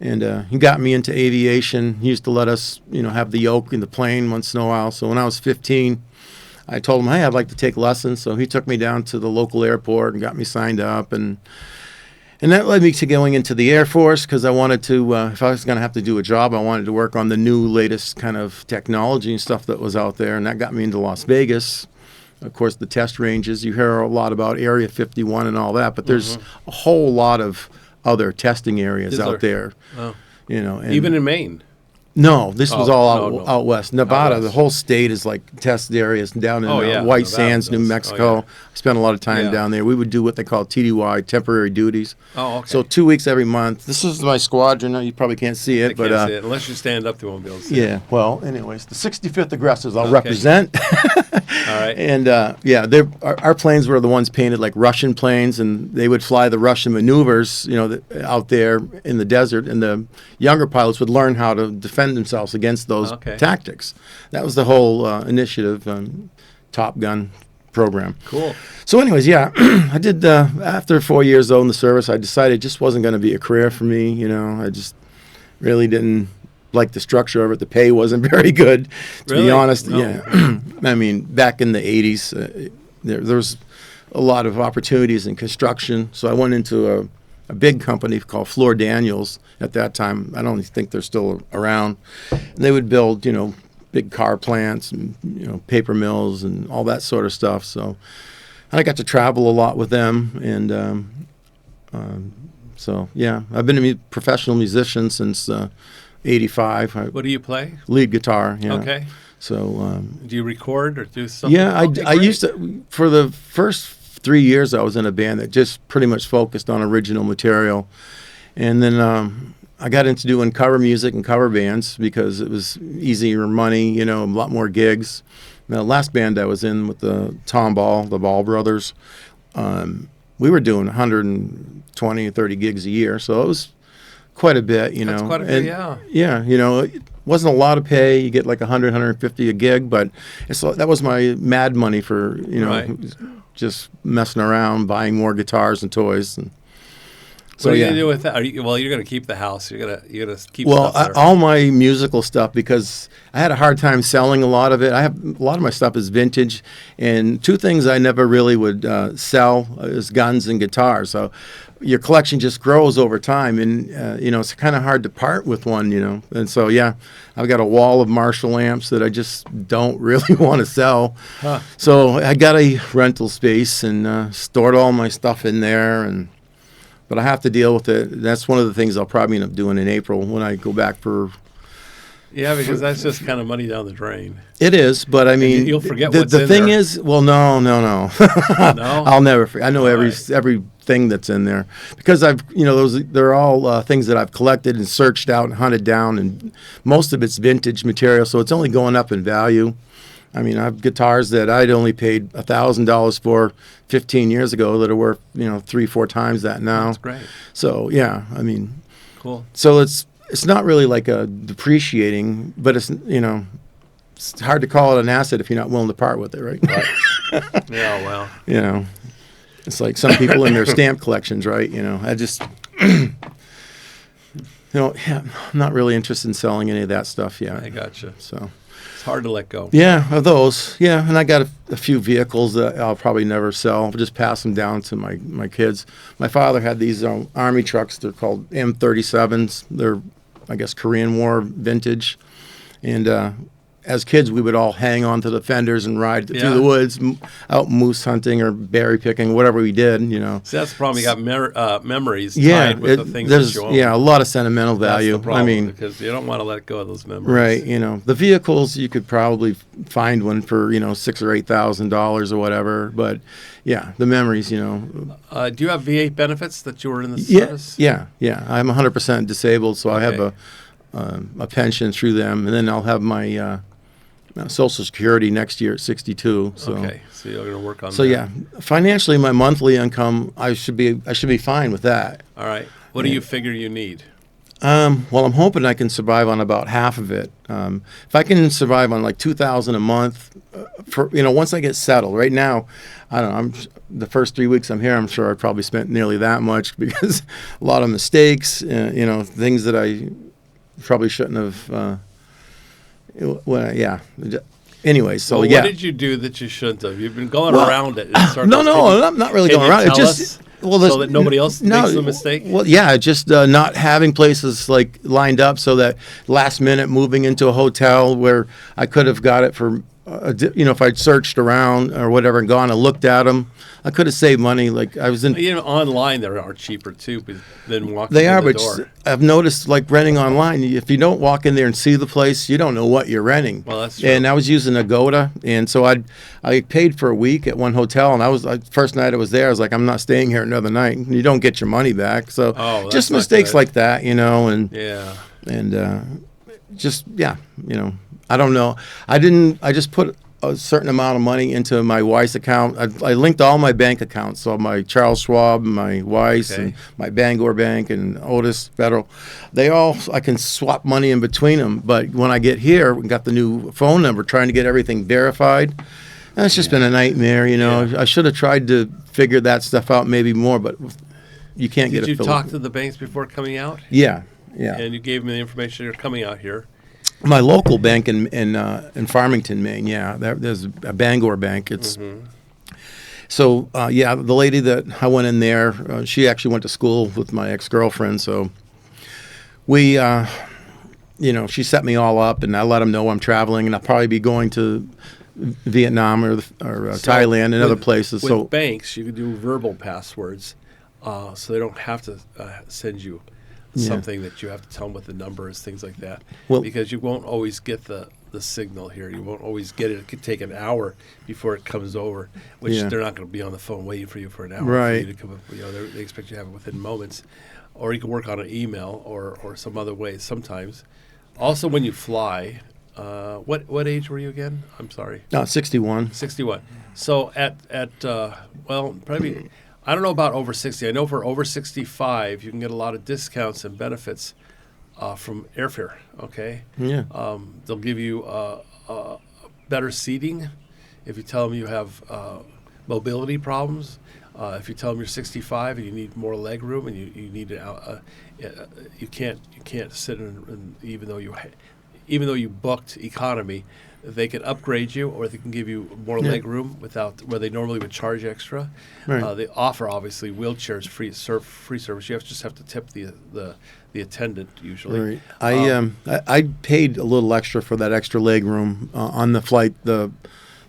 and he got me into aviation. He used to let us have the yoke in the plane once in a while. So when I was 15, I told him, hey, I'd like to take lessons. So he took me down to the local airport and got me signed up And that led me to going into the Air Force because I wanted to, if I was going to have to do a job, I wanted to work on the new, latest kind of technology and stuff that was out there. And that got me into Las Vegas. Of course, the test ranges. You hear a lot about Area 51 and all that, but there's a whole lot of other testing areas out there. Oh. And even in Maine. No, this was all out west. Nevada, the whole state is like tested areas down in White Sands, New Mexico. I spent a lot of time down there. We would do what they call TDY, temporary duties. Oh, okay. So 2 weeks every month. This is my squadron. You probably can't see it. Can't see it. Unless you stand up, they won't be able to see it. Yeah, well, anyways, the 65th Aggressors I'll represent. All right. And, our planes were the ones painted like Russian planes, and they would fly the Russian maneuvers, out there in the desert, and the younger pilots would learn how to defend themselves against those tactics. That was the whole initiative, Top Gun program. Cool. So anyways, I did, after 4 years though in the service, I decided it just wasn't going to be a career for me. I just really didn't like the structure of it. The pay wasn't very good, to be honest. No. Yeah. I mean, back in the 80s, there was a lot of opportunities in construction. So I went into a big company called Floor Daniels at that time. I don't think they're still around. And they would build, big car plants and, paper mills and all that sort of stuff. So I got to travel a lot with them. And I've been a professional musician since 85. What do you play? Lead guitar, yeah. Okay. So do you record or do something? Yeah, I used to, for the first 3 years I was in a band that just pretty much focused on original material. And then I got into doing cover music and cover bands because it was easier money, a lot more gigs. Now, the last band I was in with the Tom Ball, the Ball Brothers, we were doing 120, 30 gigs a year, so it was quite a bit, you know. That's quite a bit, yeah. Yeah, you know, it wasn't a lot of pay. You get like 100, 150 a gig, but that was my mad money for, you know, Right. just messing around, buying more guitars and toys. And so, What are you yeah. gonna do with that? You're going to keep the house. You're gonna keep Well, stuff there. all my musical stuff, because I had a hard time selling a lot of it. A lot of my stuff is vintage, and two things I never really would sell is guns and guitars. So your collection just grows over time, and you know, it's kind of hard to part with one, you know. And so yeah, I've got a wall of Marshall amps that I just don't really want to sell. Huh. So I got a rental space and stored all my stuff in there, but I have to deal with it. That's one of the things I'll probably end up doing in April when I go back for. Yeah, because that's just kind of money down the drain. It is, but I mean, you'll forget the what's the in thing there. is, well, no. No? I'll never forget. I know All right. everything that's in there because they're all things that I've collected and searched out and hunted down, and most of it's vintage material, so it's only going up in value. I mean, I have guitars that I'd only paid $1,000 for 15 years ago that are worth 3-4 times that now. That's great. So yeah, I mean, Cool. so it's not really like a depreciating, but it's it's hard to call it an asset if you're not willing to part with it, right? Yeah, well. You know, it's like some people in their stamp collections, right? You know, I just, I'm not really interested in selling any of that stuff yet. I gotcha. So, It's hard to let go. yeah, of those, yeah, and I got a few vehicles that I'll probably never sell. I'll just pass them down to my kids. My father had these Army trucks. They're called M37s. They're, I guess, Korean War vintage, and as kids, we would all hang on to the fenders and ride Yeah. through the woods, out moose hunting or berry picking, whatever we did, See, that's the problem. You got memories Yeah, tied with the things there's that you own. a lot of sentimental That's value. the problem, I mean, because you don't want to let go of those memories. right? The vehicles you could probably find one for $6,000 or $8,000 or whatever, but yeah, the memories. Do you have VA benefits that you were in the Yeah, service? yeah. I'm 100% disabled, so I have Okay. a pension through them, and then I'll have my Social Security next year at 62. So. Okay, so you're going to work on So that. yeah, financially, my monthly income, I should be fine with that. All right. What do you figure you need? Well, I'm hoping I can survive on about half of it. If I can survive on like $2,000 a month, for once I get settled. Right now, I don't know. The first 3 weeks I'm here, I'm sure I probably spent nearly that much because a lot of mistakes, things that I probably shouldn't have. Well, yeah. Anyway, so Well, yeah. What did you do that you shouldn't have? You've been going Well, around it. In circles. No, I'm not really Can going you around. It's tell just us so so that nobody else makes the mistake? Well, yeah, just not having places like lined up so that last minute moving into a hotel where I could have got it for, if I'd searched around or whatever and gone and looked at them, I could have saved money. Like I was in. Online, they are cheaper too than walking They in are, the but door. I've noticed like renting online, if you don't walk in there and see the place, you don't know what you're renting. Well, that's true. And I was using Agoda, and so I paid for a week at one hotel, and first night I was there, I was like, I'm not staying here another night. And you don't get your money back, so Oh, that's just not mistakes good. like that, and Yeah. just I don't know. I just put a certain amount of money into my Weiss account. I linked all my bank accounts, so my Charles Schwab, my Weiss, Okay. and my Bangor Bank, and Otis Federal. I can swap money in between them. But when I get here, we got the new phone number, trying to get everything verified. And it's just been a nightmare, Yeah. I should have tried to figure that stuff out maybe more, but you can't get Did it you filled. talk to the banks before coming out? Yeah. And you gave them the information you're coming out here. My local bank in Farmington, Maine, there's a Bangor bank. It's so the lady that I went in there, she actually went to school with my ex-girlfriend. So we, she set me all up, and I let them know I'm traveling, and I'll probably be going to Vietnam or Thailand and other places. With So banks, you can do verbal passwords, so they don't have to send you Yeah. something that you have to tell them what the number is, things like that. Well- because you won't always get the signal here. You won't always get it. It could take an hour before it comes over, which Yeah. they're not going to be on the phone waiting for you for an hour. Right. For you to come up, they expect you to have it within moments. Or you can work on an email or some other way sometimes. Also, when you fly, What age were you again? I'm sorry. 61. 61. So at well, probably, I don't know about over 60. I know for over 65, you can get a lot of discounts and benefits from airfare. Okay. Yeah. They'll give you better seating if you tell them you have mobility problems. If you tell them you're 65 and you need more leg room and you need you can't sit in even though you booked economy, they can upgrade you or they can give you more leg room without where they normally would charge extra. Right. They offer obviously wheelchairs free service. You just have to tip the attendant usually. Right. I paid a little extra for that extra leg room on the flight.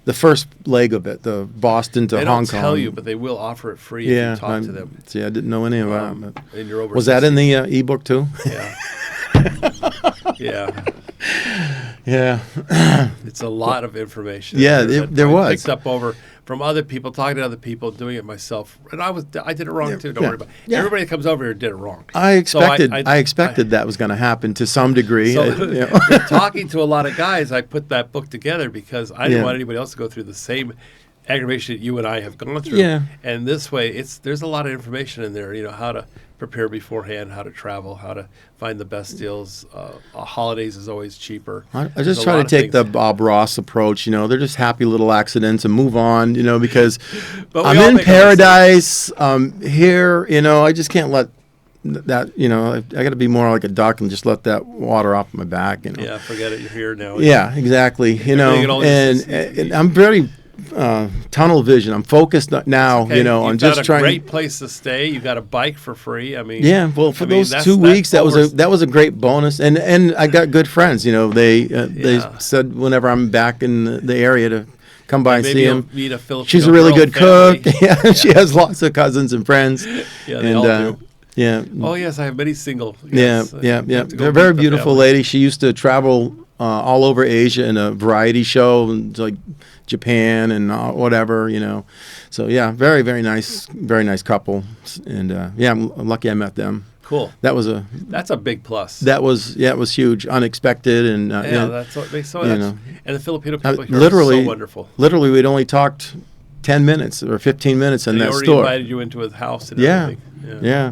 The first leg of it, the Boston to They Hong don't Kong. tell you, but they will offer it free if you talk to them. See, I didn't know any about it. And you're over Was that in the ebook too? Yeah. Yeah. Yeah. It's a lot of information. Yeah, that there I was. picked up over from other people, talking to other people, doing it myself. And I did it wrong too. Don't worry about it. Yeah. Everybody that comes over here did it wrong. I expected So I expected that was going to happen to some degree. So talking to a lot of guys, I put that book together because I didn't want anybody else to go through the same aggravation that you and I have gone through. Yeah. And this way, there's a lot of information in there. How to prepare beforehand, how to travel, how to find the best deals. Holidays is always cheaper. I There's just a try lot to of take the things. Bob Ross approach. They're just happy little accidents and move on. Because But we I'm all in make paradise. Here. I just can't let that. I got to be more like a duck and just let that water off my back. Yeah, forget it. You're here now. Yeah, exactly. can only And I'm very tunnel vision. I'm focused now. Okay, I'm you've just got a trying. great place to stay. You got a bike for free. I mean, Yeah, well, for those that's 2 weeks, that over- was a great bonus, and I got good friends. They Yeah. said whenever I'm back in the area to come by and maybe see you'll him. meet a Filipino She's a really girl good family. cook. Yeah, she has lots of cousins and friends. Yeah, they and, all do. Yeah. Oh yes, I have many single. Yes, Yeah. I have to go They're a meet very the beautiful family. lady. She used to travel all over Asia in a variety show, like Japan and whatever. So yeah, very very nice couple, and I'm lucky I met them. Cool. That's a big plus. It was huge, unexpected, and that's what they saw. And the Filipino people here literally, are so wonderful. Literally, we'd only talked 10 minutes or 15 minutes in They that already store. invited you into his house and Yeah, everything. yeah.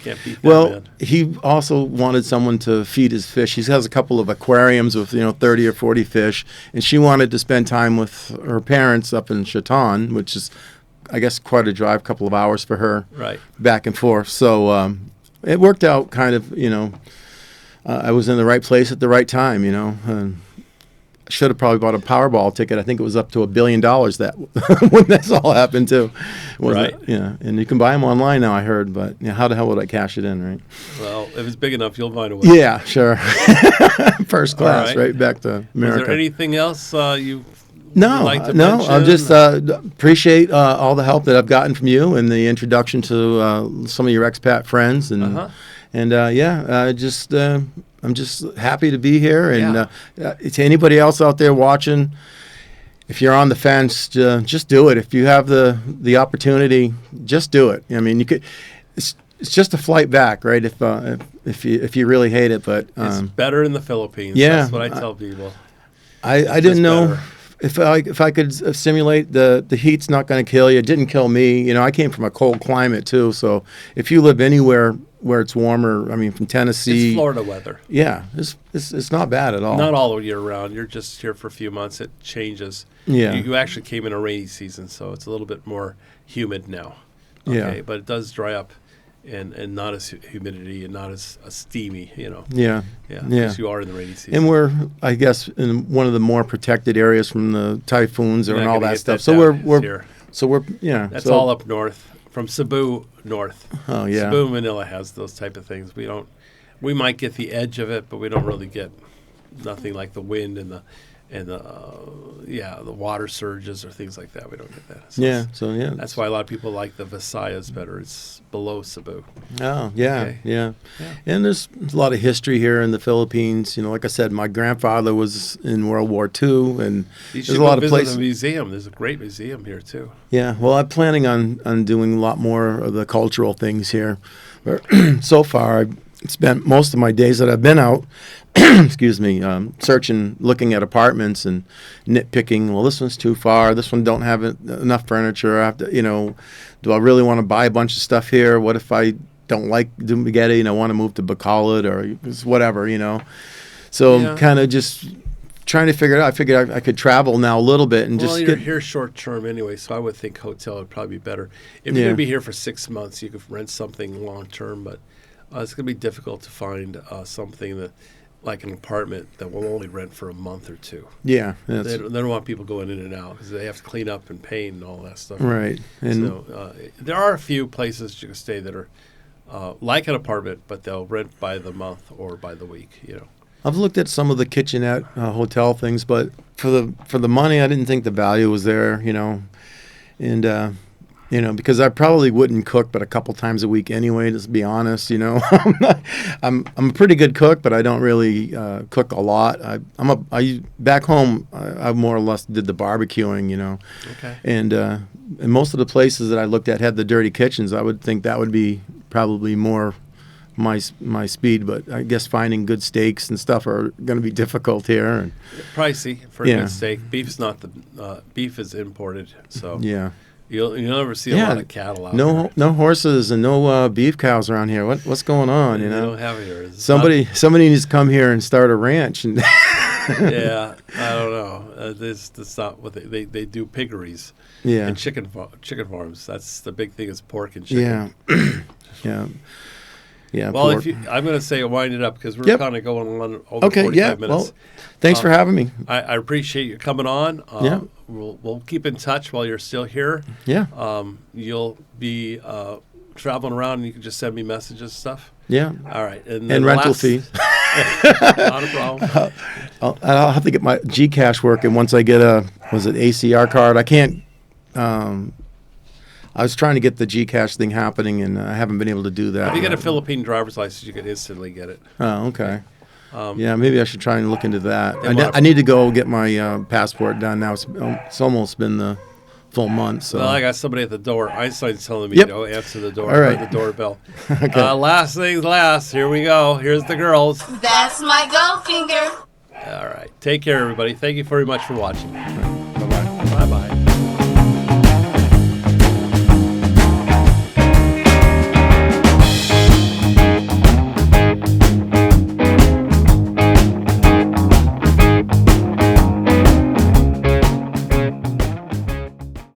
Can't beat that, Well, man. he also wanted someone to feed his fish. He has a couple of aquariums with 30 or 40 fish, and she wanted to spend time with her parents up in Chaton, which is, I guess, quite a drive, couple of hours for her, Right. back and forth. So it worked out kind of. I was in the right place at the right time. And I should have probably bought a Powerball ticket. I think it was up to $1 billion that when this all happened too. Right. Yeah, and you can buy them online now. I heard, but how the hell would I cash it in, right? Well, if it's big enough, you'll find a way. Yeah, sure. First class, right. back to America. Is there anything else you No, would like to no. mention? I just appreciate all the help that I've gotten from you and the introduction to some of your expat friends, and I'm just happy to be here. And to anybody else out there watching, if you're on the fence, just do it. If you have the opportunity, just do it. I mean, you could. It's just a flight back, right? If you really hate it, but it's better in the Philippines. yeah, That's what I tell people. I didn't know. better. If I could simulate the heat's not going to kill you. It didn't kill me. I came from a cold climate too. So if you live anywhere where it's warmer, I mean, from Tennessee, It's Florida weather. yeah, it's not bad at all. Not all year round. You're just here for a few months. It changes. Yeah. You actually came in a rainy season, so it's a little bit more humid now. Yeah. Okay, but it does dry up, and not as humidity and not as steamy. Yeah, Yeah. yeah. Because you are in the rainy season. And we're, I guess, in one of the more protected areas from the typhoons You're and not all gonna that get stuff. that So down we're here. That's That's all up north, from Cebu north. Oh yeah. Cebu, Manila has those type of things. We might get the edge of it, but we don't really get nothing like the wind and the water surges or things like that. We don't get that. So Yeah. So yeah. that's why a lot of people like the Visayas better. It's below Cebu. Oh yeah, Okay. yeah. Yeah. And there's a lot of history here in the Philippines. Like I said, my grandfather was in World War II, and You there's should a lot go of visit places. the museum. There's a great museum here too. Yeah, well, I'm planning on doing a lot more of the cultural things here. But so far, spent most of my days that I've been out, excuse me, searching, looking at apartments and nitpicking. Well, this one's too far. This one don't have enough furniture. I have to, do I really want to buy a bunch of stuff here? What if I don't like Dumageddon and I want to move to Bacolod or whatever, So kind of just trying to figure it out. I figured I could travel now a little bit and you're here short term anyway, so I would think hotel would probably be better. If you're going to be here for 6 months, you could rent something long term, but it's going to be difficult to find something that, like an apartment, that will only rent for a month or two. Yeah. They don't want people going in and out because they have to clean up and paint and all that stuff. Right. And so there are a few places you can stay that are like an apartment, but they'll rent by the month or by the week, I've looked at some of the kitchenette hotel things, but for the money, I didn't think the value was there, and because I probably wouldn't cook but a couple times a week anyway. To be honest, I'm a pretty good cook, but I don't really cook a lot. I back home, I more or less did the barbecuing, Okay. And most of the places that I looked at had the dirty kitchens. I would think that would be probably more my speed, but I guess finding good steaks and stuff are going to be difficult here. And pricey for a good steak. Beef's not beef is imported, so you'll never see a lot of cattle out there. No horses and no beef cows around here. What's going on? They don't have it here. Somebody needs to come here and start a ranch. And I don't know. That's not what they do. Piggeries. Yeah. And chicken farms. That's the big thing is pork and chicken. Yeah. Yeah. Well, I'm going to say wind it up because we're kind of going on over 45 minutes. Well, thanks for having me. I appreciate you coming on. We'll keep in touch while you're still here. Yeah. You'll be traveling around and you can just send me messages and stuff. Yeah. All right. And rental fees. Not a problem. I'll have to get my Gcash working once I get ACR card. I can't. I was trying to get the Gcash thing happening, and I haven't been able to do that. If you get a Philippine driver's license, you can instantly get it. Oh, okay. Maybe I should try and look into that. Yeah, I need to go get my passport done now. It's almost been the full month. So. Well, I got somebody at the door. Einstein's telling me, answer the door. All right. The doorbell. Okay. Last things last. Here we go. Here's the girls. That's my Goldfinger. All right. Take care, everybody. Thank you very much for watching.